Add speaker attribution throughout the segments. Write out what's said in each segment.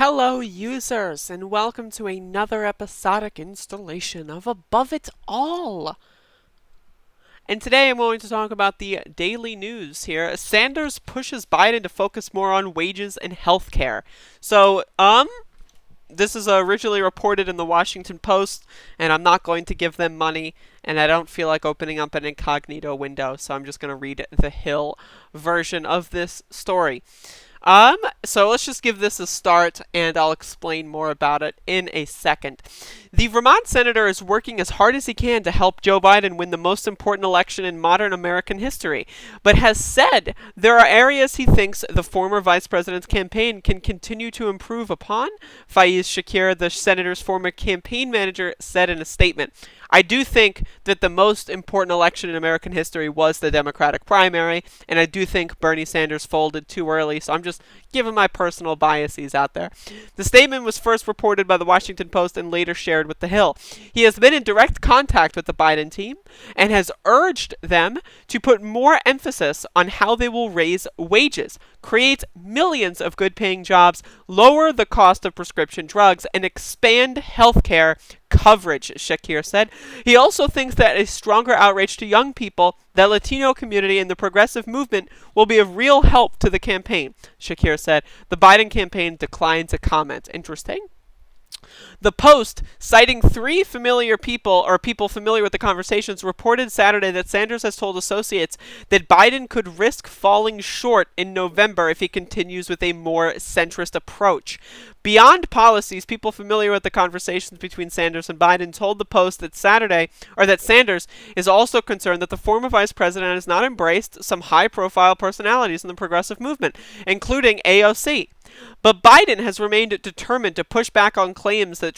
Speaker 1: Hello users, and welcome to another episodic installation of Above It All. And today I'm going to talk about the daily news here. Sanders pushes Biden to focus more on wages and healthcare. This is originally reported in the Washington Post, and I'm not going to give them money, and I don't feel like opening up an incognito window, so I'm just going to read the Hill version of this story. So let's just give this a start, and I'll explain more about it in a second. The Vermont senator is working as hard as he can to help Joe Biden win the most important election in modern American history, but has said there are areas he thinks the former vice president's campaign can continue to improve upon. Faiz Shakir, the senator's former campaign manager, said in a statement, "I do think that the most important election in American history was the Democratic primary, and I do think Bernie Sanders folded too early, so I'm just giving my personal biases out there." The statement was first reported by the Washington Post and later shared with The Hill. He has been in direct contact with the Biden team and has urged them to put more emphasis on how they will raise wages, create millions of good-paying jobs, lower the cost of prescription drugs, and expand healthcare coverage, Shakir said. He also thinks that a stronger outreach to young people, the Latino community, and the progressive movement will be of real help to the campaign, Shakir said. The Biden campaign declined to comment. Interesting. The Post, citing three familiar people or people familiar with the conversations, reported Saturday that Sanders has told associates that Biden could risk falling short in November if he continues with a more centrist approach. Beyond policies, people familiar with the conversations between Sanders and Biden told the Post that Sanders is also concerned that the former vice president has not embraced some high-profile personalities in the progressive movement, including AOC. But Biden has remained determined to push back on claims that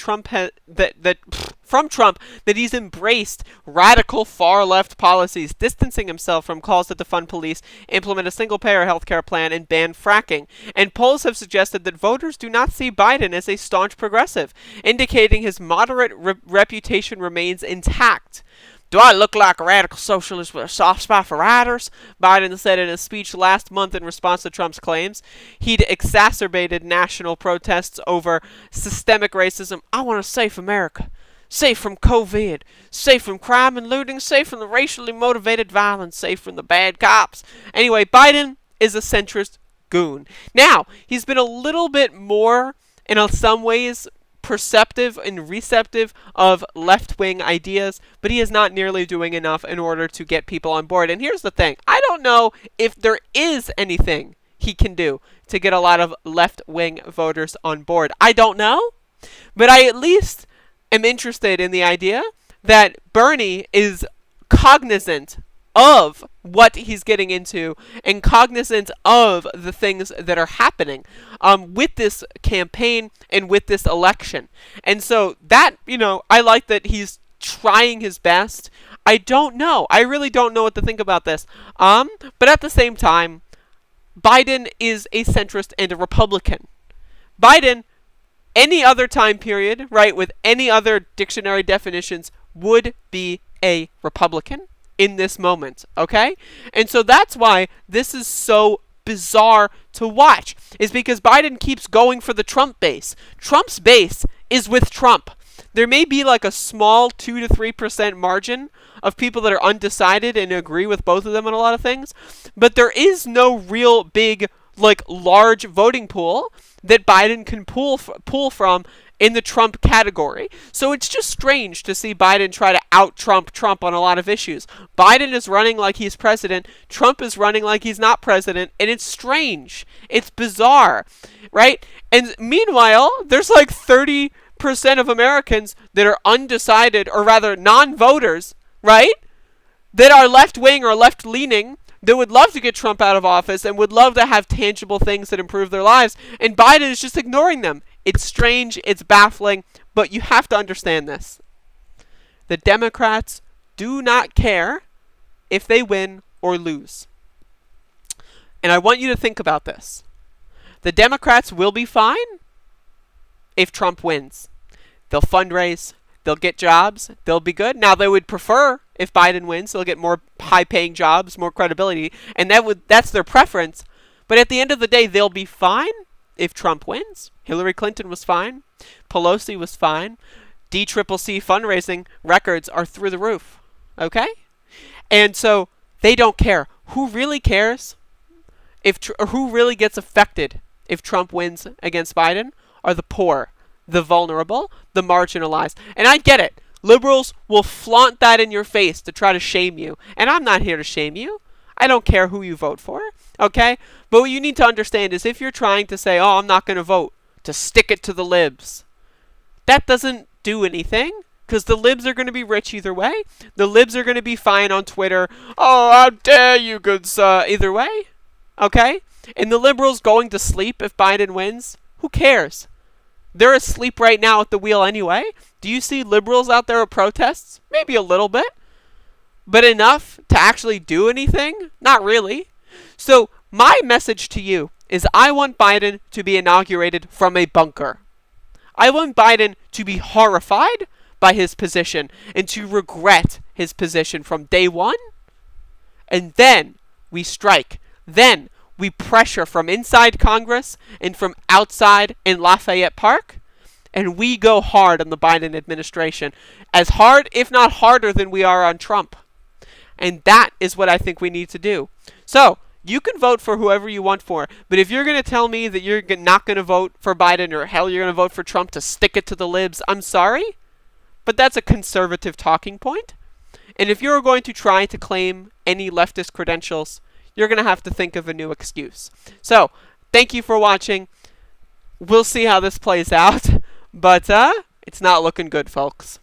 Speaker 1: from Trump that he's embraced radical far-left policies, distancing himself from calls to defund police, implement a single-payer health care plan, and ban fracking. And polls have suggested that voters do not see Biden as a staunch progressive, indicating his moderate reputation remains intact. "Do I look like a radical socialist with a soft spot for riders?" Biden said in a speech last month in response to Trump's claims. He'd exacerbated national protests over systemic racism. "I want a safe America. Safe from COVID. Safe from crime and looting. Safe from the racially motivated violence. Safe from the bad cops." Anyway, Biden is a centrist goon. Now, he's been a little bit more, in some ways, perceptive and receptive of left-wing ideas, but he is not nearly doing enough in order to get people on board. And here's the thing. I don't know if there is anything he can do to get a lot of left-wing voters on board. I don't know, but I at least am interested in the idea that Bernie is cognizant of what he's getting into and cognizant of the things that are happening with this campaign and with this election. And so that, I like that he's trying his best. I don't know. I really don't know what to think about this. But at the same time, Biden is a centrist and a Republican. Biden, any other time period, right, with any other dictionary definitions, would be a Republican in this moment, okay? And so that's why this is so bizarre to watch, is because Biden keeps going for the Trump base. Trump's base is with Trump. There may be like a small 2 to 3% margin of people that are undecided and agree with both of them on a lot of things, but there is no real big, large voting pool that Biden can pull from in the Trump category. So it's just strange to see Biden try to out-Trump Trump on a lot of issues. Biden is running like he's president. Trump is running like he's not president. And it's strange. It's bizarre, right? And meanwhile, there's 30% of Americans that are undecided, or rather non-voters, right? That are left-wing or left-leaning, that would love to get Trump out of office and would love to have tangible things that improve their lives. And Biden is just ignoring them. It's strange, it's baffling, but you have to understand this. The Democrats do not care if they win or lose. And I want you to think about this. The Democrats will be fine if Trump wins. They'll fundraise, they'll get jobs, they'll be good. Now, they would prefer if Biden wins, they'll get more high-paying jobs, more credibility, and that's their preference. But at the end of the day, they'll be fine if Trump wins. Hillary Clinton was fine. Pelosi was fine. DCCC fundraising records are through the roof. Okay? And so they don't care. Who really cares? Or who really gets affected if Trump wins against Biden are the poor, the vulnerable, the marginalized. And I get it. Liberals will flaunt that in your face to try to shame you. And I'm not here to shame you. I don't care who you vote for. Okay? But what you need to understand is if you're trying to say, oh, I'm not going to vote, to stick it to the libs, that doesn't do anything. Because the libs are going to be rich either way. The libs are going to be fine on Twitter. Oh, how dare you, good sir. Either way. Okay? And the liberals going to sleep if Biden wins? Who cares? They're asleep right now at the wheel anyway. Do you see liberals out there at protests? Maybe a little bit. But enough to actually do anything? Not really. So my message to you is I want Biden to be inaugurated from a bunker. I want Biden to be horrified by his position and to regret his position from day one. And then we strike. Then we pressure from inside Congress and from outside in Lafayette Park. And we go hard on the Biden administration. As hard, if not harder, than we are on Trump. And that is what I think we need to do. So, you can vote for whoever you want for. But if you're going to tell me that you're not going to vote for Biden or hell you're going to vote for Trump to stick it to the libs, I'm sorry. But that's a conservative talking point. And if you're going to try to claim any leftist credentials, you're going to have to think of a new excuse. So, thank you for watching. We'll see how this plays out. But it's not looking good, folks.